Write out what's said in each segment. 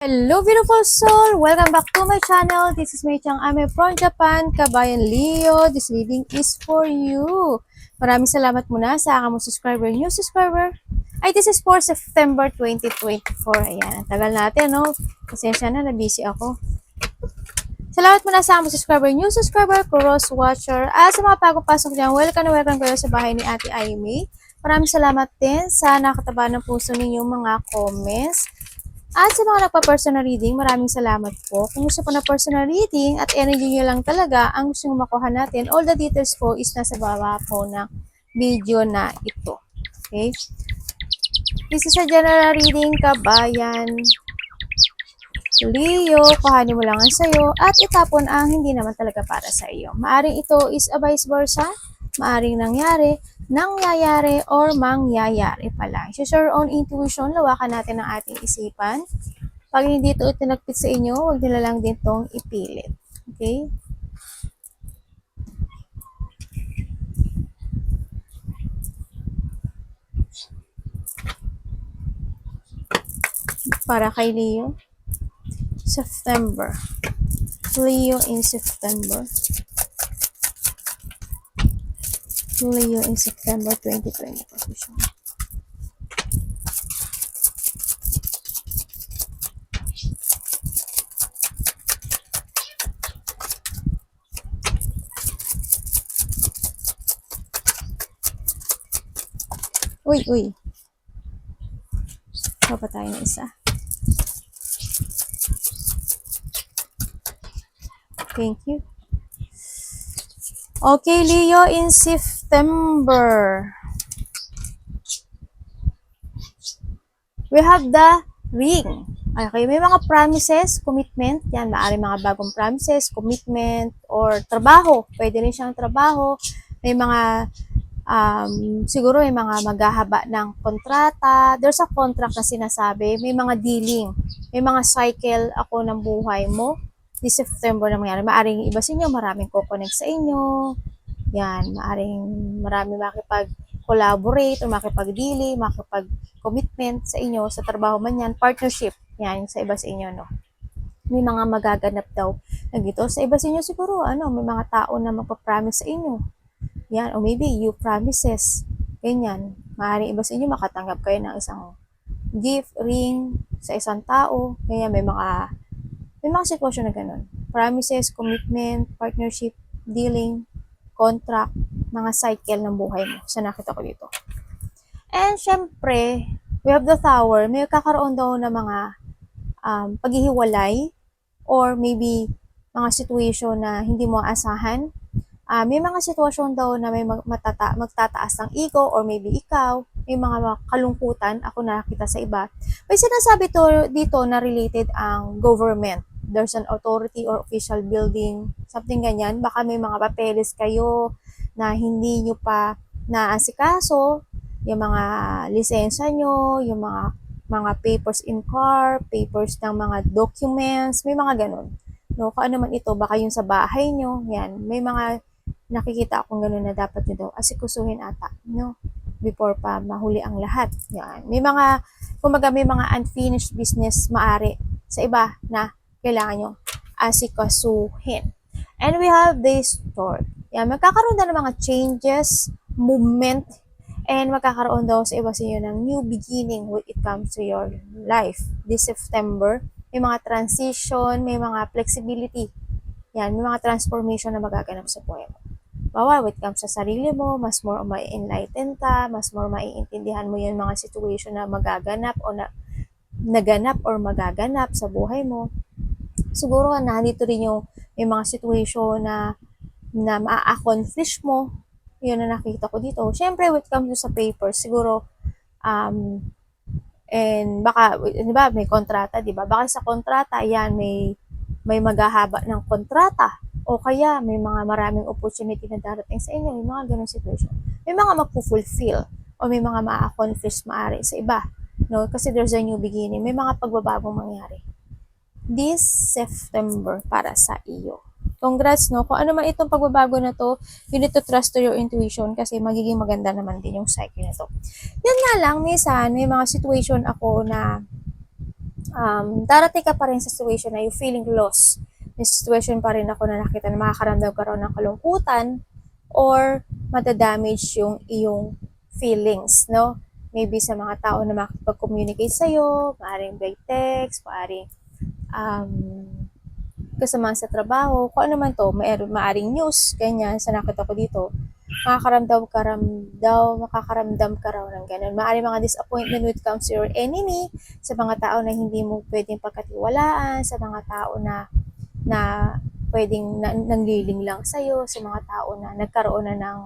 Hello beautiful soul! Welcome back to my channel. This is Mei Chang Ame from Japan, Kabayan Leo. This reading is for you. Maraming salamat muna sa aking subscriber, new subscriber. This is for September 2024. Ayan, ang tagal natin, no? Pasensya na, busy ako. Salamat muna sa aking subscriber, new subscriber, cross watcher. Sa mga bagong pasok dyan, welcome kayo sa bahay ni Ate Aimee. Maraming salamat din sa nakataba ng puso ninyong mga comments. At sa mga nagpa-personal reading, maraming salamat po. Kung gusto po na personal reading at energy nyo lang talaga ang gusto nyo makuha natin, all the details po is nasa baba po ng video na ito. Okay? This is a general reading, Kabayan Leo. Kuhanin mo lang ang sayo at itapon ang hindi naman talaga para sa iyo. Maaring ito is a vice versa, maaring nangyayari or mangyayari pala. Use your own intuition, lawakan natin ang ating isipan. Pag hindi ito itinagpit sa inyo, huwag nila lang din itong ipilit. Okay? Para kay Leo, September. Leo in September. Leo in September 2020 position. Uy. Papa tayo ng isa. Thank you. Okay, Leo in September. We have the ring. Okay, may mga promises, commitment. Yan, maaari mga bagong promises, commitment, or trabaho. Pwede rin siyang trabaho. May mga, siguro may mga maghahaba ng kontrata. There's a contract na sinasabi. May mga dealing. May mga cycle ako ng buhay mo. This September na mangyari. Maaring iba sa inyo, maraming kukonect sa inyo. Yan, maraming makipag-collaborate o makipag-dealing, makipag-commitment sa inyo, sa trabaho man yan, partnership, yan, sa iba sa inyo, no. May mga magaganap daw na dito. Sa iba sa inyo siguro, may mga tao na magpapromise sa inyo. Yan, o maybe you promises. Ganyan. Maaaring iba sa inyo makatanggap kayo ng isang gift, ring, sa isang tao. Ganyan, may mga sitwasyon na ganun. Promises, commitment, partnership, dealing, contract, mga cycle ng buhay mo. Sa nakita ko dito. And syempre, we have the Tower. May kakaroon daw na mga paghihiwalay or maybe mga situation na hindi mo asahan. May mga sitwasyon daw na may magtataas ng ego or maybe ikaw, may mga kalungkutan, ako nakita sa iba. May sinasabi dito na related ang government. There's an authority or official building, something ganyan. Baka may mga papeles kayo na hindi nyo pa naasikaso, yung mga lisensya nyo, yung mga papers in car, papers ng mga documents, may mga ganun. No, kung ano man ito, baka yung sa bahay nyo, yan, may mga nakikita akong gano'n na dapat nyo daw asikusuhin ata, no? Before pa mahuli ang lahat. Yan. May mga, kumaga may mga unfinished business maari sa iba na kailangan nyo asikasuhin. And we have this Stork. Yan, magkakaroon na ng mga changes, movement, and magkakaroon daw sa iba sa inyo ng new beginning when it comes to your life. This September, may mga transition, may mga flexibility. Yan, may mga transformation na magaganap sa buhay mo. Bawa, when it comes sa sarili mo, mas more ma-enlighten ka, mas more maiintindihan mo yung mga situation na magaganap o naganap or magaganap sa buhay mo. Siguro nandito rin yung may mga situation na ma-accomplish mo. Yun na nakita ko dito. Siyempre, when it comes sa papers, siguro, and baka, di ba, may kontrata, di ba? Baka sa kontrata, yan, may maghahaba ng kontrata. O kaya may mga maraming opportunity na darating sa inyo, may mga ganong situation. May mga magpo-fulfill o may mga ma-accomplish maari sa iba. No? Kasi there's a new beginning. May mga pagbabagong mangyari. This September para sa iyo. Congrats, no? Kung ano man itong pagbabago na to, you need to trust to your intuition kasi magiging maganda naman din yung cycle na to. Yan nga lang, minsan, may mga situation ako na darating ka pa rin sa situation na you feeling lost. May situation pa rin ako na nakita na makakaramdam ka raw ng kalungkutan or madadamage yung iyong feelings, no? Maybe sa mga tao na makipag-communicate sa'yo, maaaring by text, maaaring um, kasama sa trabaho, kung ano man to, maaaring news, ganyan, sa nakita ko dito, makakaramdam ka raw ng ganun. Maaaring mga disappointment when it comes to your enemy, sa mga tao na hindi mo pwedeng pagkatiwalaan, sa mga tao na pwedeng nangliling lang sa'yo, sa mga tao na nagkaroon na ng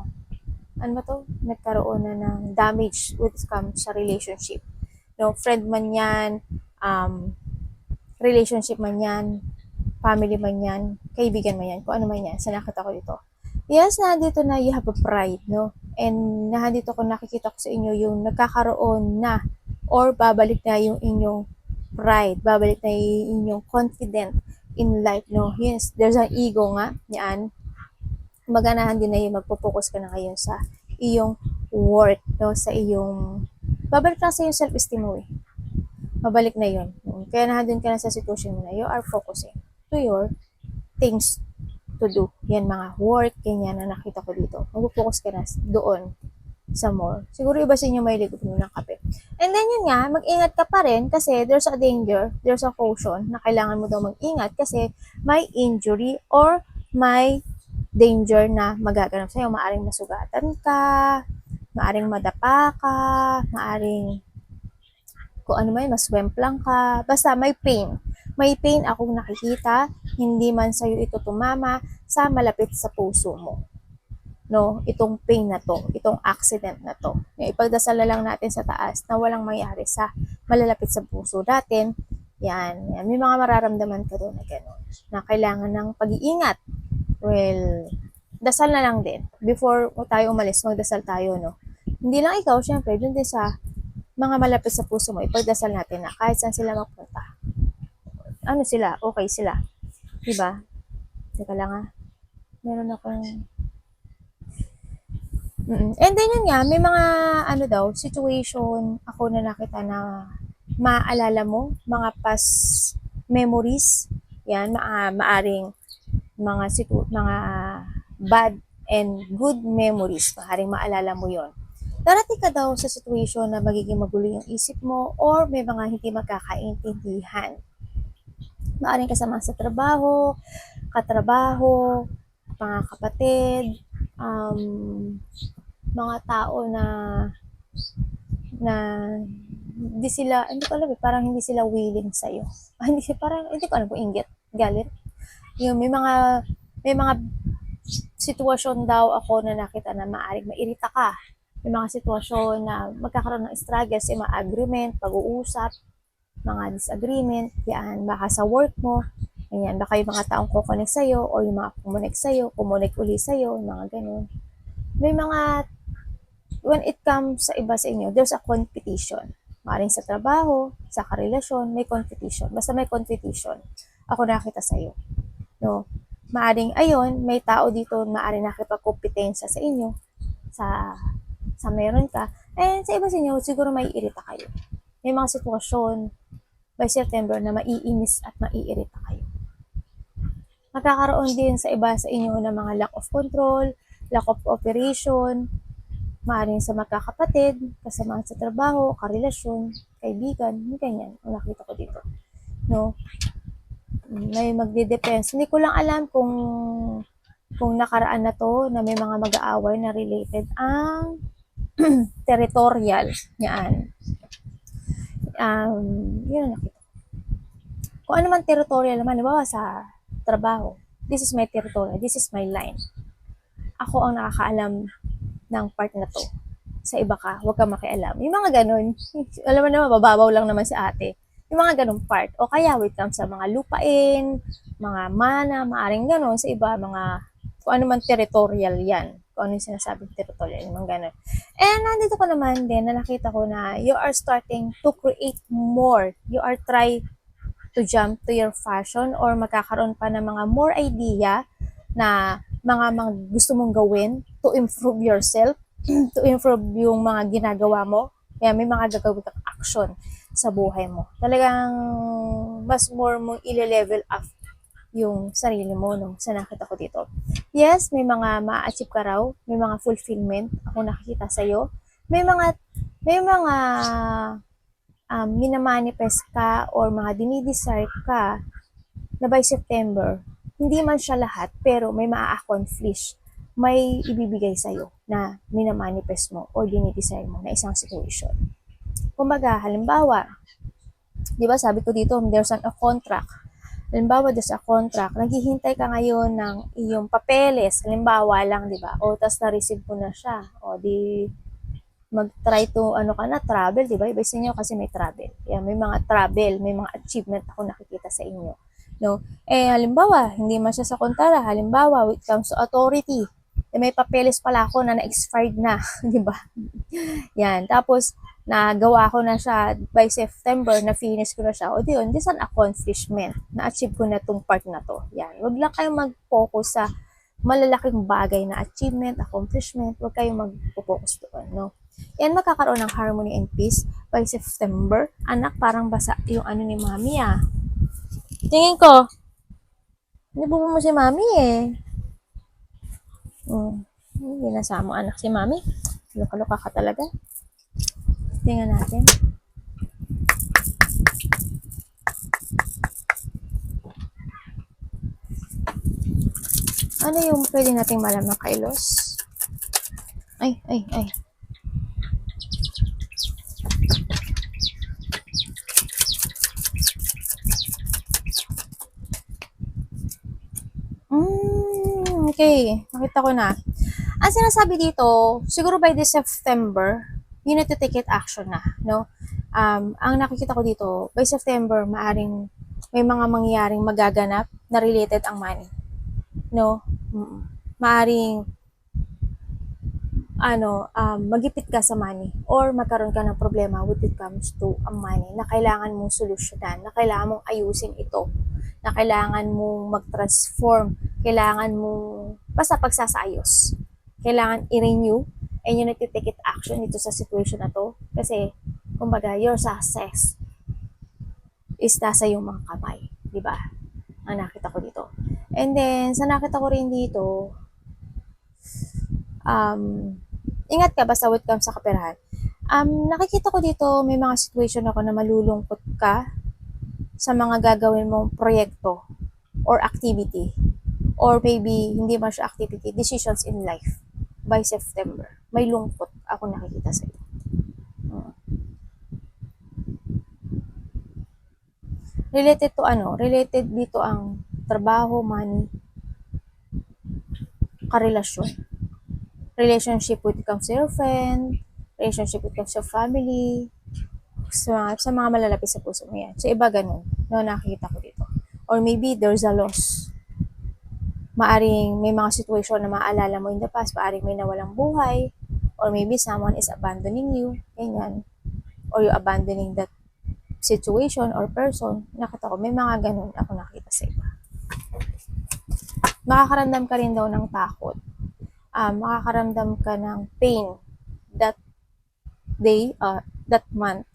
nagkaroon na ng damage when it comes sa relationship. No, friend man yan, relationship man yan, family man yan, kaibigan man yan, kung ano man yan, sa nakita ko dito. Yes, nandito na you have a pride, no? And nandito ko nakikita ko sa inyo yung nagkakaroon na or babalik na yung inyong pride, babalik na yung inyong confident in life, no? Yes, there's an ego nga, yan. Maganahan din na yung magpo-focus ka na ngayon sa iyong work, no? Sa iyong, babalik na sa iyong self-esteem mo eh. Babalik na yun. Kaya nandun ka na sa situation mo na you are focusing to your things to do. Yan, mga work, ganyan na nakita ko dito. Mag-focus ka na doon sa more. Siguro iba sa inyo may ligot mo ng kape. And then yun nga, mag-ingat ka pa rin kasi there's a danger, there's a caution na kailangan mo daw mag-ingat kasi may injury or may danger na magaganap sa'yo. Maaring masugatan ka, maaring madapa ka, maaring kung ano man, maswemplang ka, basta may pain. May pain akong nakikita, hindi man sa'yo ito tumama sa malapit sa puso mo. No, itong pain na to, itong accident na to. Ipagdasal na lang natin sa taas na walang mangyari sa malalapit sa puso natin. Yan. May mga mararamdaman ka doon na gano'n, na kailangan ng pag-iingat. Well, dasal na lang din. Before tayo umalis, magdasal tayo, no? Hindi lang ikaw, syempre, dun din sa mga malapit sa puso mo, ipagdasal natin na kahit saan sila magpunta, ano sila, okay sila. Diba? Teka lang ah. Meron akong And then yun nga, may mga situation ako na nakita na maaalala mo, mga past memories, yan, maaring mga bad and good memories, maaring maalala mo yon. Darating ka daw sa situation na magiging magulo yung isip mo or may mga hindi magkakaintindihan. Maaring kasama sa trabaho, katrabaho, mga kapatid, mga tao na hindi sila, hindi ko alam parang hindi sila willing sa'yo. Hindi ko alam kung inggit, galit. Yung may mga sitwasyon daw ako na nakita na maaaring mairita ka. May mga sitwasyon na magkakaroon ng struggle sa mga agreement, pag-uusap, mga disagreement, yan, baka sa work mo, yan, baka yung mga taong kukonek sa'yo o yung mga kumunik uli sa'yo, yung mga ganun. May mga, when it comes sa iba sa inyo, there's a competition. Maaring sa trabaho, sa karelasyon, may competition. Basta may competition. Ako nakita sa'yo. No? Maaring ayon, may tao dito, maaring nakipagkompetensya sa inyo, sa meron ka. And sa iba sa inyo, siguro may irita kayo. May mga sitwasyon by September na maiinis at maiirita kayo. Magkakaroon din sa iba sa inyo ng mga lack of control, lack of operation, maaaring sa magkakapatid, kasama sa trabaho, karelasyon, kaibigan, ganyan, ang nakita ko dito. No? May magde-depends. Hindi ko lang alam kung nakaraan na to na may mga mag-aaway na related ang territorial yan. Yun nakita. Kung ano man territorial naman, diba sa trabaho, this is my territorial, this is my line. Ako ang nakakaalam ng part na to. Sa iba ka, huwag ka makialam. Yung mga ganun, alam mo naman, bababaw lang naman si ate. Yung mga ganun part. O kaya, wait lang sa mga lupain, mga mana, maaring ganun. Sa iba, mga, kung ano man territorial yan. Kung ano yung sinasabing territorial, yung mga ganun. And nandito ko naman din, na nakita ko na you are starting to create more. You are trying to jump to your fashion or magkakaroon pa ng mga more idea na mga gusto mong gawin to improve yourself, to improve yung mga ginagawa mo. Kaya may mga gagawin kang action sa buhay mo. Talagang mas more mong ile-level up yung sarili mo, no? Sa nakita ko dito. Yes, may mga ma-achieve ka raw, may mga fulfillment ako nakikita sa'yo. May mga minamanifest ka or mga dinidesire ka na by September, hindi man siya lahat, pero may maa-accomplish, may ibibigay sa'yo na minamanifest mo or dinidesire mo na isang situation. Kumbaga, halimbawa, di ba sabi ko dito, there's a contract. Halimbawa, there's a contract. Naghihintay ka ngayon ng iyong papeles. Halimbawa lang, di ba? O, tas na-receive mo na siya. O, di, mag-try to, travel, di ba? Iba sa inyo kasi may travel. Yan, may mga travel, may mga achievement ako nakikita sa inyo. No? Halimbawa, hindi man siya sa kontara. Halimbawa, when it comes to authority, may papeles pala ako na na-expired na, di ba? Yan, tapos, nagawa ko na siya by September, na-finish ko na siya. O di yun, this is an accomplishment. Na-achieve ko na tong part na to. Yan, wag lang kayong mag-focus sa malalaking bagay na achievement, accomplishment. Wag kayong mag-focus doon, no? Yan, magkakaroon ng harmony and peace by September. Anak, parang basa yung ni mami, ah. Tingin ko, nibubo mo si mami, eh. Binasa mo anak si mami. Luka-luka ka talaga. Tingnan natin. Ano yung pwede nating malaman kay Los? Ay. Okay. Nakita ko na. Ang sinasabi dito, siguro by this September, you need to take it action na, no? Ang nakikita ko dito, by September, maaring may mga mangyayaring magaganap na related ang money. No? Maaring magipit ka sa money or magkaroon ka ng problema when it comes to ang money na kailangan mong solusyonan, na kailangan mong ayusin ito, na kailangan mong mag-transform, kailangan mong basta pagsasayos. Kailangan i-renew and you need to take it action dito sa situation na to kasi kumbaga your success is nasa yung mga kamay, di ba? Ang nakita ko dito. And then, sa nakita ko rin dito, ingat ka basta when it comes sa kaperahan. Nakikita ko dito, may mga situation ako na malulungkot ka sa mga gagawin mong proyekto or activity. Or maybe, hindi man siya activity, decisions in life by September. May lungkot ako nakikita sa iyo. Related to Related dito ang trabaho, money, karelasyon. Relationship with comes to your friend, relationship with comes to your family, sa mga malalapit sa puso mo yan. So, iba ganun, no, nakikita ko dito. Or maybe there's a loss. Maaring may mga situation na maaalala mo in the past, maaring may nawalang buhay, or maybe someone is abandoning you, ganyan. Or you abandoning that situation or person. Nakita ko, may mga ganun ako nakita sa iba. Makakaramdam ka rin daw ng takot. Makakaramdam ka ng pain that day, that month.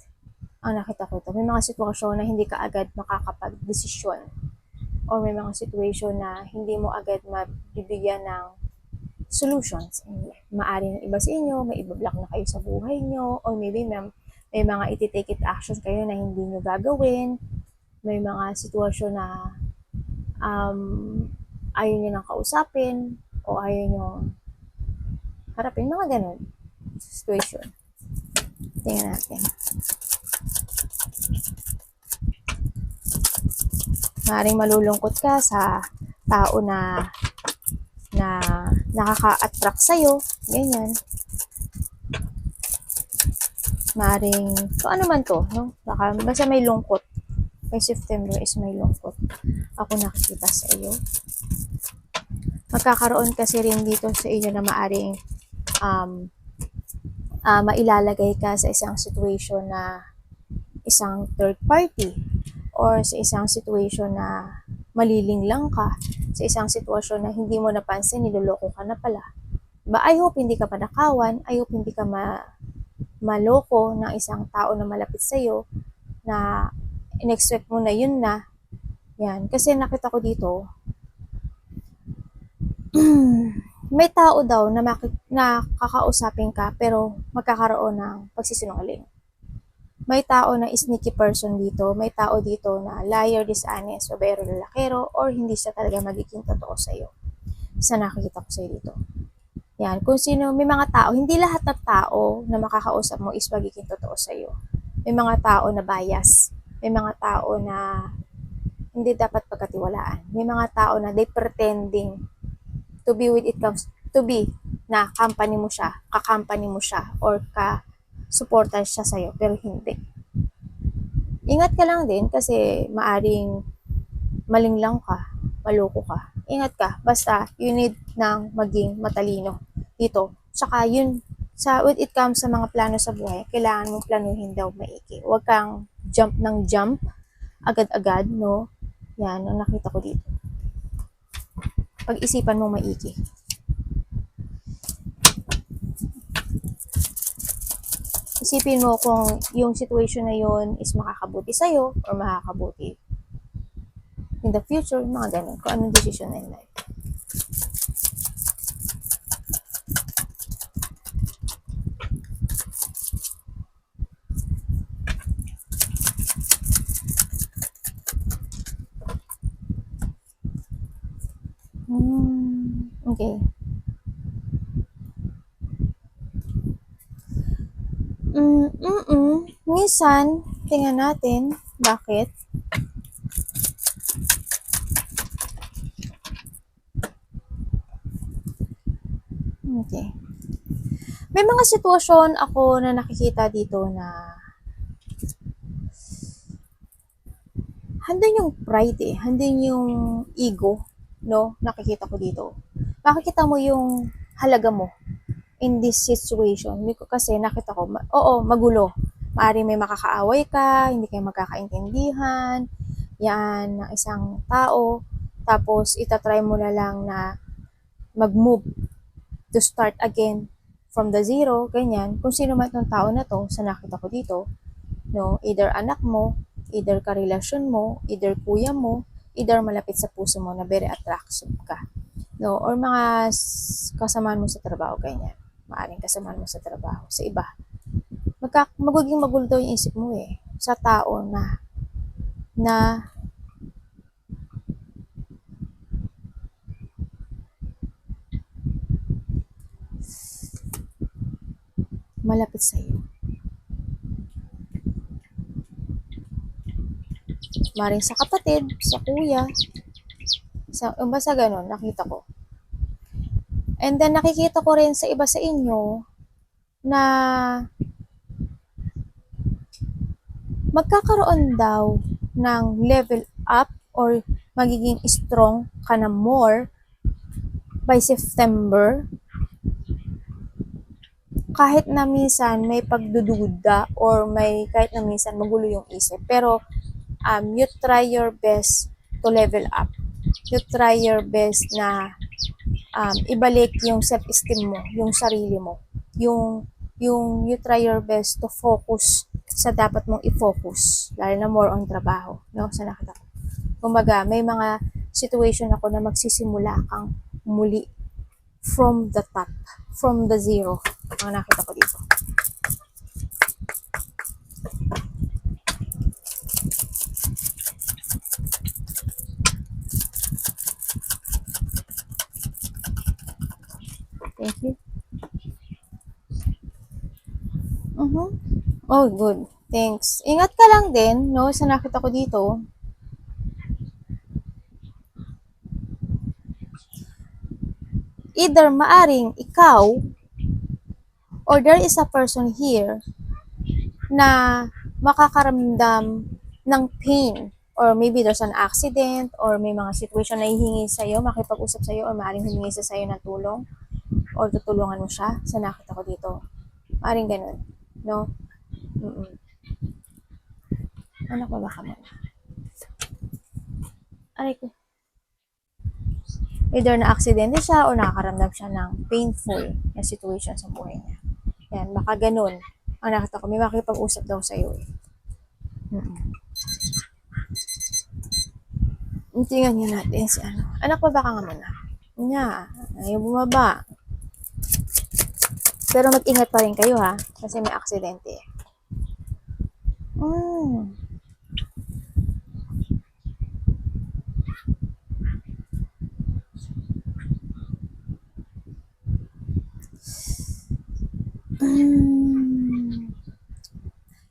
Ang nakita ko ito. May mga sitwasyon na hindi ka agad makakapag-desisyon. Or may mga situation na hindi mo agad mabibigyan ng solutions. Maaring iba sa inyo, may iba-block na kayo sa buhay nyo, or maybe may mga iti-take it action kayo na hindi nyo gagawin. May mga sitwasyon na ayaw nyo nang kausapin, o ayaw nyo harapin. Mga ganun situation. Tingnan natin. Maaaring malulungkot ka sa tao na nakaka-attract sa'yo. Ganyan. Maaaring, ano man to, no? Basta may lungkot. By September is may lungkot. Ako nakikita sa iyo. Magkakaroon kasi rin dito sa inyo na maaaring mailalagay ka sa isang situation na isang third party, or sa isang situation na maliling lang ka, sa isang sitwasyon na hindi mo napansin, niloloko ka na pala. Ba, I hope hindi ka panakawan, I hope hindi ka maloko ng isang tao na malapit sa'yo na in-expect mo na yun na. Yan. Kasi nakita ko dito, may tao daw na kakausapin ka pero magkakaroon ng pagsisinungaling. May tao na sneaky person dito, may tao dito na liar, dishonest, babaero, lalakero, or hindi siya talaga magiging totoo sa'yo. Sa nakikita ko sa'yo dito. Yan, kung sino, may mga tao, hindi lahat ng tao na makakausap mo is magiging totoo sa'yo. May mga tao na bias, may mga tao na hindi dapat pagkatiwalaan. May mga tao na they pretending to be with it comes to be na company mo siya, ka-company mo siya, or ka-supportan siya sa'yo, pero hindi. Ingat ka lang din kasi maaring malinglang ka, maloko ka. Ingat ka, basta you need nang maging matalino dito. Tsaka yun, when it comes sa mga plano sa buhay, kailangan mong planuhin daw maigi. Huwag kang jump ng jump, agad-agad, no? Yan, ang nakita ko dito. Pag-isipan mong maigi. Isipin mo kung yung situation na yun is makakabuti sa'yo or makakabuti in the future, mga ganun. Kung anong decision in life. Okay. Minsan, tingnan natin, bakit? Okay. May mga sitwasyon ako na nakikita dito na handun yung pride handun yung ego, no? Nakikita ko dito. Makikita mo yung halaga mo in this situation. Kasi nakita ko, magulo. Maaaring may makakaaway ka, hindi kayo magkakaintindihan, yan, ng isang tao, tapos itatry mo na lang na mag-move to start again from the zero, ganyan. Kung sino man itong tao na to, sa nakita ko dito, no, either anak mo, either karelasyon mo, either kuya mo, either malapit sa puso mo na very attractive ka, no, or mga kasamaan mo sa trabaho, ganyan. Maaring kasamaan mo sa trabaho, sa iba. Magiging magulo daw yung isip mo sa tao na malapit sa iyo. Maring sa kapatid, sa kuya, basta ganun, nakita ko. And then, nakikita ko rin sa iba sa inyo na magkakaroon daw ng level up or magiging strong ka na more by September. Kahit na minsan may pagdududa or kahit na minsan magulo yung isip. Pero, you try your best to level up. You try your best na ibalik yung self-esteem mo, yung sarili mo. Yung you try your best to focus sa dapat mong i-focus, lalo na more on trabaho, no? Sa nakita ko. Kumbaga, may mga situation ako na magsisimula kang muli from the top, from the zero. Ang nakita ko dito. Thank you. Oh, good. Thanks. Ingat ka lang din, no, sa nakita ko dito. Either maaring ikaw or there is a person here na makakaramdam ng pain or maybe there's an accident or may mga situation na hihingi sa'yo, makipag-usap sa'yo or maaaring humingi sa sa'yo ng tulong or tutulungan mo siya sa nakita ko dito. Maaaring ganun, no? Anak ba baka mo? Aray ko. Either na-aksidente siya o nakakaramdam siya ng painful na situation sa buhay niya. Yan, baka ganun. Ang nakita ko, may makipag-usap daw sa'yo eh. Tingnan niya natin si ano. Anak, baba ka nga muna. Nga, ayaw bumaba. Pero mag-ingat pa rin kayo ha, kasi may aksidente. Mm.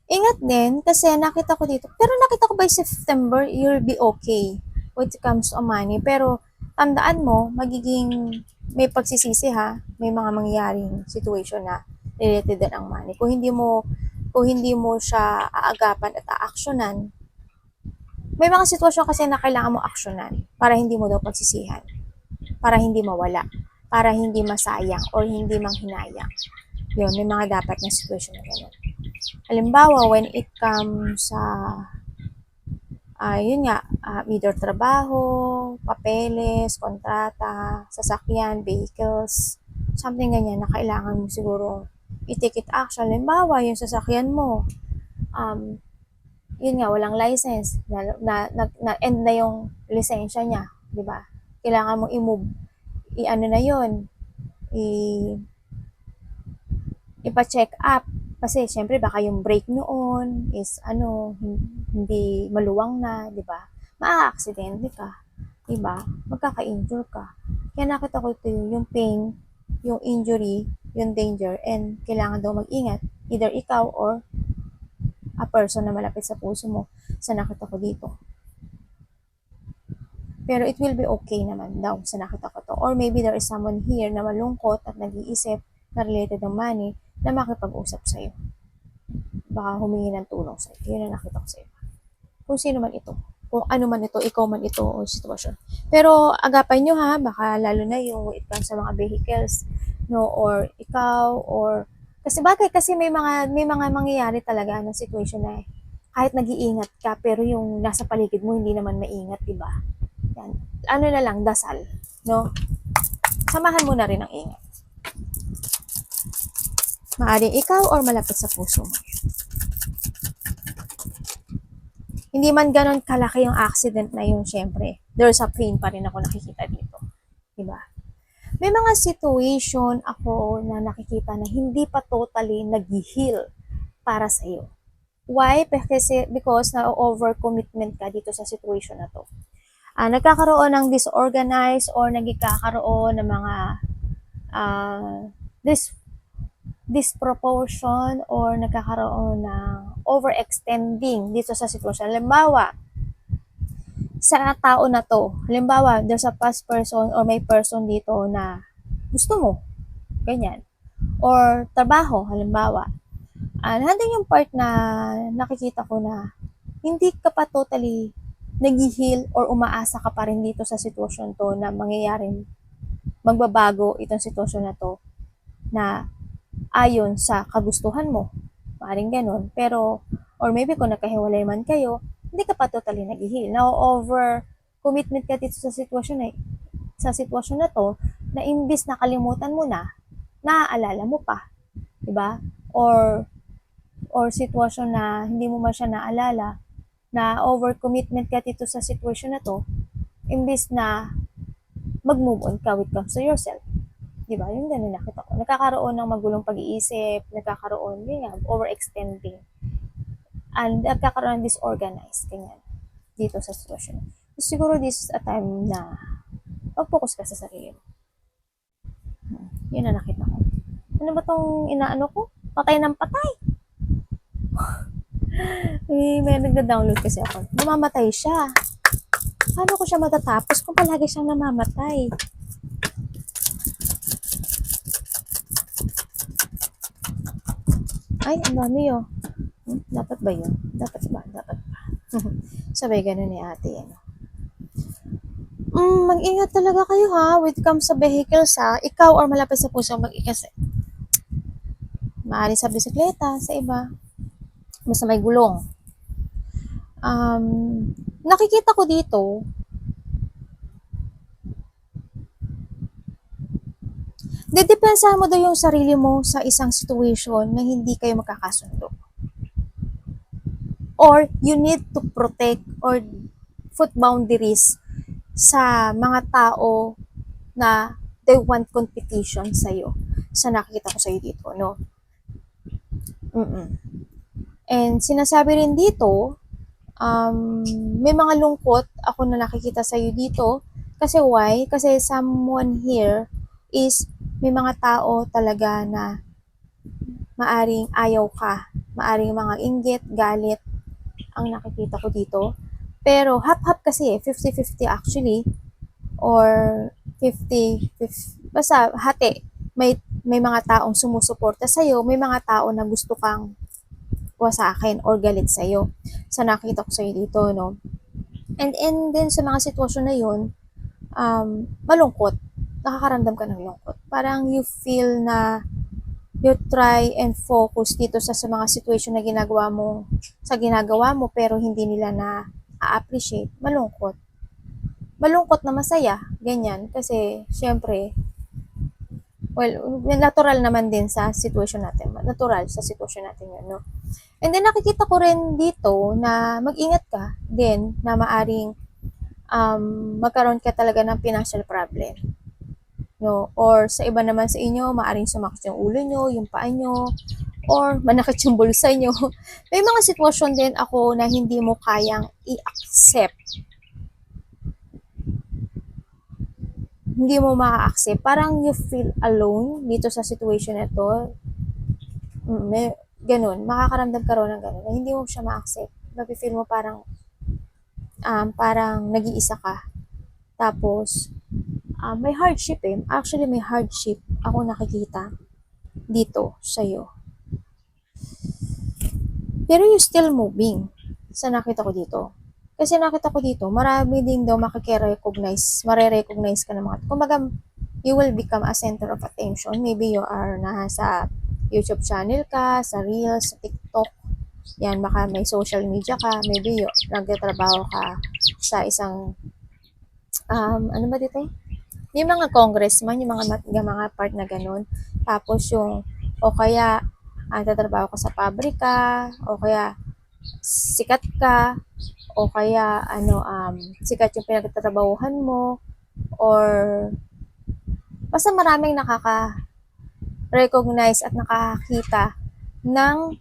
Ingat din, kasi nakita ko dito. Pero nakita ko by September, you'll be okay when it comes to money. Pero tandaan mo, magiging may pagsisisi ha. May mga mangyayaring situation na related din ang money. Kung hindi mo siya aagapan at aaksyonan, may mga sitwasyon kasi na kailangan mo aksyonan para hindi mo daw pagsisihan, para hindi mawala, para hindi masayang or hindi manghinayang. Yun, may mga dapat na situation na gano'n. Halimbawa, when it comes sa, yun nga, either trabaho, papeles, kontrata, sasakyan, vehicles, something ganyan na kailangan mo siguro i-take it action. Halimbawa, yung sasakyan mo, yun nga, walang license, na-end na yung lisensya niya, di ba? Kailangan mong i-move, i-ano na yun, ipa-check up. Kasi syempre baka yung brake noon is hindi maluwang na, 'di ba? Maa-aksidente ka, 'di ba? Magkaka-injure ka. Kaya nakita ko ito yung pain, yung injury, yung danger, and kailangan daw mag-ingat. Either ikaw or a person na malapit sa puso mo sa nakita ko dito. Pero it will be okay naman daw sa nakita ko to. Or maybe there is someone here na malungkot at nag-iisip na related ng money na makipag-usap sa'yo. Baka humingi ng tulong sa'yo. Yun ang nakita ko sa'yo. Kung sino man ito. Kung ano man ito, ikaw man ito, o sitwasyon. Pero agapan nyo ha, baka lalo na yung it comes sa mga vehicles, no, or ikaw, or kasi may mga mangyayari talaga ng situation na kahit nag-iingat ka, pero yung nasa paligid mo hindi naman maingat, di ba? Yan. Ano na lang, dasal, no? Samahan mo na rin ang ingat. Maaring ikaw or malapit sa puso mo. Hindi man ganon kalaki yung accident na yun, syempre, there's a pain pa rin ako nakikita dito. Diba? May mga situation ako na nakikita na hindi pa totally nag-heal para sa'yo. Why? Because na-overcommitment ka dito sa situation na to. Nagkakaroon ng disorganized or nagkakaroon ng mga disproportion or nagkakaroon ng overextending dito sa sitwasyon. Halimbawa, sa tao na to, halimbawa, there's a past person or may person dito na gusto mo, ganyan. Or trabaho, halimbawa. Nandun yung part na nakikita ko na hindi ka pa totally nag-heal or umaasa ka pa rin dito sa sitwasyon to na mangyayaring magbabago itong sitwasyon na to na ayon sa kagustuhan mo. Maring ganun. Pero, or maybe kung nagkahiwalay man kayo, hindi ka pa totally nag-heal. Now, over commitment ka dito sa sitwasyon na to, na imbis na kalimutan mo na, naaalala mo pa. Diba? Or sitwasyon na hindi mo man siya naalala, na over commitment ka dito sa sitwasyon na to, imbis na mag-move on ka with comes to yourself. Diba? Yung ganun nakita ko. Nagkakaroon ng magulong pag-iisip, nagkakaroon, yun nga, overextending. And nagkakaroon ng disorganized, ganyan, dito sa sitwasyon. So, siguro this is a time na mag-focus ka sa sarili mo. Yun na nakita ko. Ano ba tong inaano ko? Patay ng patay. May nagda-download kasi ako. Namamatay siya. Paano ko siya matatapos kung palagi siyang namamatay? Ay, ang dami yun. Dapat ba yun? Dapat ba? Sabay ganun ni ate. Mag-ingat talaga kayo ha. When it comes sa vehicles ha. Ikaw or malapit sa puso, mag-ingat. Maaari sa bisikleta, sa iba. Basta may gulong. Nakikita ko dito, Dedepensahan mo daw yung sarili mo sa isang situation na hindi kayo magkakasundo. Or you need to protect or put boundaries sa mga tao na they want competition sa'yo. Sa nakikita ko sa'yo dito, no? And sinasabi rin dito, may mga lungkot ako na nakikita sa'yo dito. Kasi why? Kasi someone here is may mga tao talaga na maaring ayaw ka. Maaring mga inggit, galit, ang nakikita ko dito. Pero half-half kasi 50-50 actually. Or 50-50, basta hati. May mga taong sumusuporta sa'yo, may mga tao na gusto kang wasakin or galit sa'yo. Sa nakita ko sa'yo dito, no? And then sa mga sitwasyon na yun, malungkot. Nakakaramdam ka ng lungkot. Parang you feel na you try and focus dito sa mga situation na ginagawa mo pero hindi nila na appreciate. Malungkot na masaya, ganyan. Kasi, syempre, well, natural naman din sa situation natin. Natural sa situation natin yun, no? And then, nakikita ko rin dito na mag-ingat ka din na maaring magkaroon ka talaga ng financial problem. No? Or sa iba naman sa inyo, maaring sumakit yung ulo nyo, yung paa nyo, or manakit yung bulsa nyo. May mga sitwasyon din ako na hindi mo kayang i-accept. Hindi mo ma-accept. Parang you feel alone dito sa situation na to. Ganun. Makakaramdam ka rin ng ganun. Na hindi mo siya ma-accept. Mafe-feel mo parang nag-iisa ka. Tapos, may hardship eh. Actually, may hardship ako nakikita dito sa'yo. Pero you still moving sa nakita ko dito. Kasi nakita ko dito, marami din daw mare-recognize ka ng mga, kumbaga, you will become a center of attention. Maybe you are nasa YouTube channel ka, sa Reels, sa TikTok, yan, baka may social media ka, maybe nagtatrabaho ka sa isang, ano ba dito? Yung mga congressman, yung mga part na ganun. Tapos o kaya, tatrabaho ka sa pabrika, o kaya, sikat ka, o kaya sikat yung pinagtatrabahuhan mo, or basta maraming nakaka-recognize at nakakita ng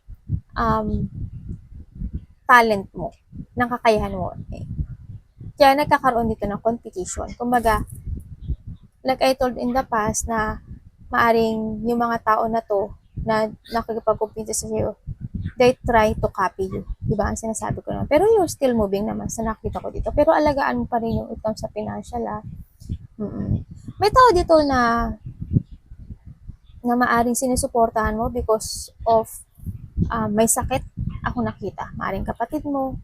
talent mo, ng kakayahan mo. Okay? Kaya nagkakaroon dito ng competition. Kumbaga, like I told in the past na maaring yung mga tao na to na nakikipag-compete sa iyo, they try to copy you. Diba? Ang sinasabi ko naman. Pero you're still moving naman sa nakita ko dito. Pero alagaan mo pa rin yung income sa financial, May tao dito na maaring sinusuportahan mo because of may sakit. Ako nakita. Maaring kapatid mo,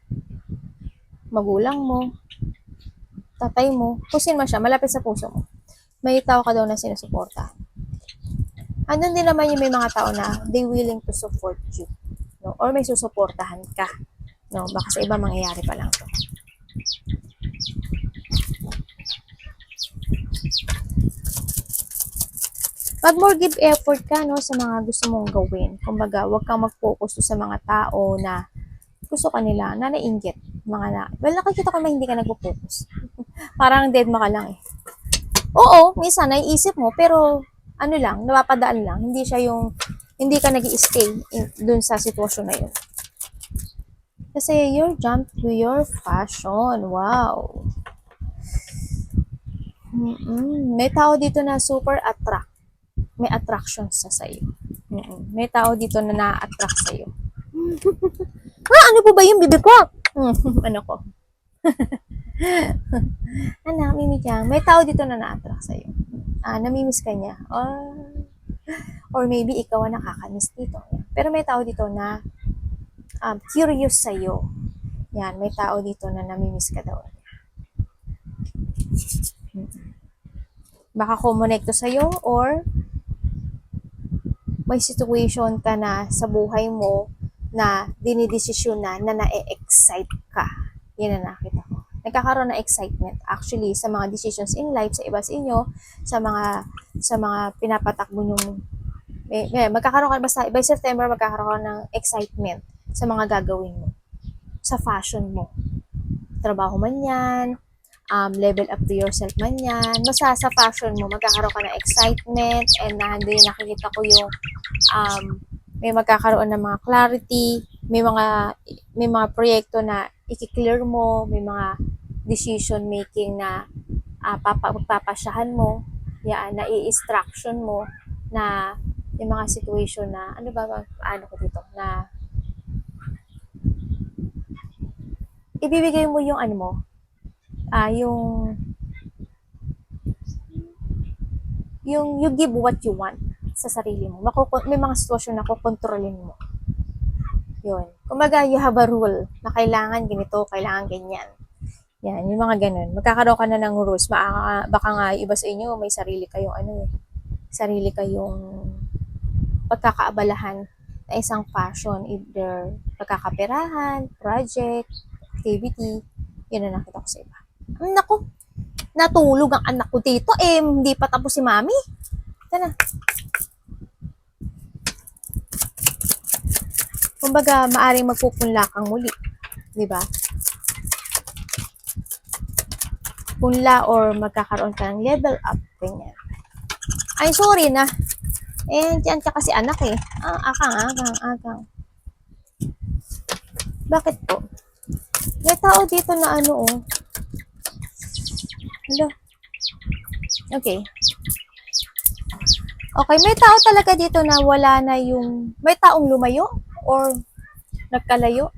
magulang mo, tatay mo, kusin mo siya, malapit sa puso mo. May tao ka daw na sinusuportahan. Andun din naman yung may mga tao na they willing to support you. No? Or may susuportahan ka. No? Baka sa iba mangyayari pa lang to. Pag more give effort ka no, sa mga gusto mong gawin. Kumbaga, huwag kang mag-focus sa mga tao na gusto ka nila, na nainggit. Well, nakikita ko naman hindi ka nag-focus. Parang dead ka lang eh. Oo, minsan naiisip mo, pero napapadaan lang. Hindi ka nag-i-stay dun sa sitwasyon na yun. Kasi you're jump to your fashion. Wow. May tao dito na super may attraction sa sayo. May tao dito na na-attract sa'yo. Ano po ba yung bibig ko? Ano ko? Mimi Chang, may tao dito na na-attract sa'yo. Namimiss ka niya. Or maybe ikaw ang nakakamiss dito. Pero may tao dito na curious sa'yo. Yan, may tao dito na namimiss ka daw. Baka kumonekto sa'yo or may situation ka na sa buhay mo na dinidesisyon na na-excite ka. Yan na nakita ko. nagkakaroon ng excitement actually sa mga decisions in life, sa iba sa inyo, sa mga pinapatakbo nyong magkakaroon ka basta by September magkakaroon ka ng excitement sa mga gagawin mo, sa fashion mo. Trabaho man 'yan, level up to yourself man 'yan. Basta sa fashion mo magkakaroon ka ng excitement and nakikita ko yung may magkakaroon ng mga clarity, may mga proyekto na i-clear mo, may mga decision making na magpapasyahan mo, yan, na i-instruction mo na yung mga situation na, ano ko dito, na ibibigay mo yung ano mo, yung you give what you want sa sarili mo. May mga sitwasyon na kukontrolin mo. Yun. Kumbaga, you have a rule na kailangan ganito, kailangan ganyan. Yan, yung mga ganun. Magkakaroon ka na ng rules. Baka nga iba sa inyo, may sarili kayong pagkakaabalahan na isang passion, either pagkakaperahan, project, activity. Yun ang nakita ko sa iba. Naku, natulog ang anak ko dito. Hindi pa tapos si mami. Ito na. Kumbaga, maaring magpupunla kang muli. Diba? Punla or magkakaroon ka ng level up. Ganyan. Ay, sorry na. Diyan ka kasi anak eh. Akang. Bakit po? May tao dito na ano oh. Hello. Okay. Okay, may tao talaga dito na wala na may taong lumayo or nagkalayo,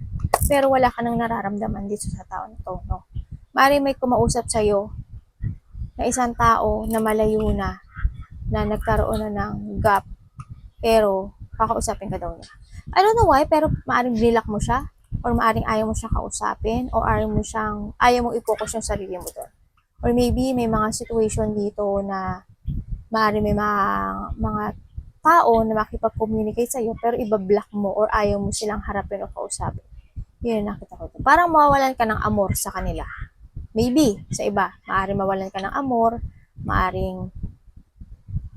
pero wala ka nang nararamdaman dito sa tao na to, no? Maaaring may kumausap sa'yo na isang tao na malayo na nagkaroon na ng gap, pero kakausapin ka daw niya. I don't know why, pero maaaring nilak mo siya, or maaaring ayaw mo siyang kausapin, or ayaw mo i-focus yung sarili mo doon. Or maybe may mga situation dito na maaaring may mga tao na makipag-communicate sa'yo, pero iba-block mo or ayaw mo silang harapin o kausapin. Yun ang nakita ko. Parang mawawalan ka ng amor sa kanila. Maybe, sa iba, maaaring mawalan ka ng amor, maaaring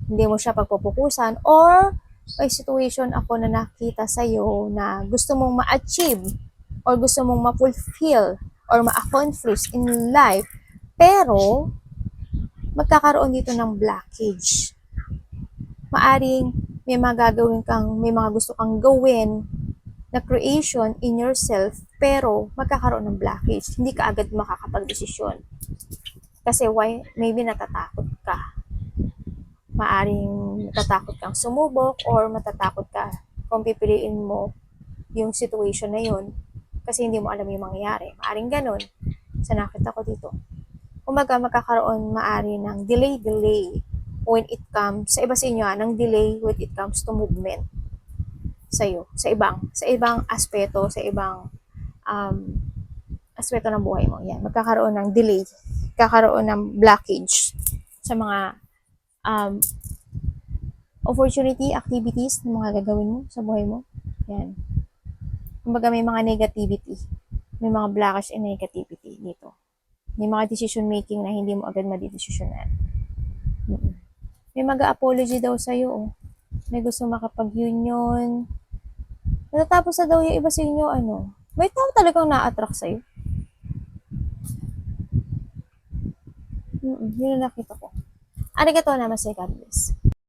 hindi mo siya pagpupukusan, or may situation ako na nakita sa'yo na gusto mong ma-achieve or gusto mong ma-fulfill or ma-accomplish in life, pero magkakaroon dito ng blockage. Maaring may mga gusto kang gawin na creation in yourself, pero magkakaroon ng blockage. Hindi ka agad makakapag-desisyon. Kasi maybe natatakot ka. Maaring natatakot kang sumubok or matatakot ka kung pipiliin mo yung situation na yun kasi hindi mo alam yung mangyayari. Maaring ganun. Sa nakita ko dito. Kumaga magkakaroon maari ng delay when it comes, sa iba sa inyo, ng delay when it comes to movement sa'yo, sa ibang aspeto, sa ibang aspeto ng buhay mo. Yan, magkakaroon ng delay, kakaroon ng blockage sa mga opportunity, activities na mga gagawin mo sa buhay mo. Yan. Kumbaga may mga negativity, may mga blockage and negativity dito. May mga decision making na hindi mo agad madidesisyonan. May mag-apology daw sa'yo, oh. May gusto makapag-union. Natatapos na daw yung iba sa inyo, may tao talagang na-attract sa'yo. Yun ang nakita ko. Arigatou namaste, God bless.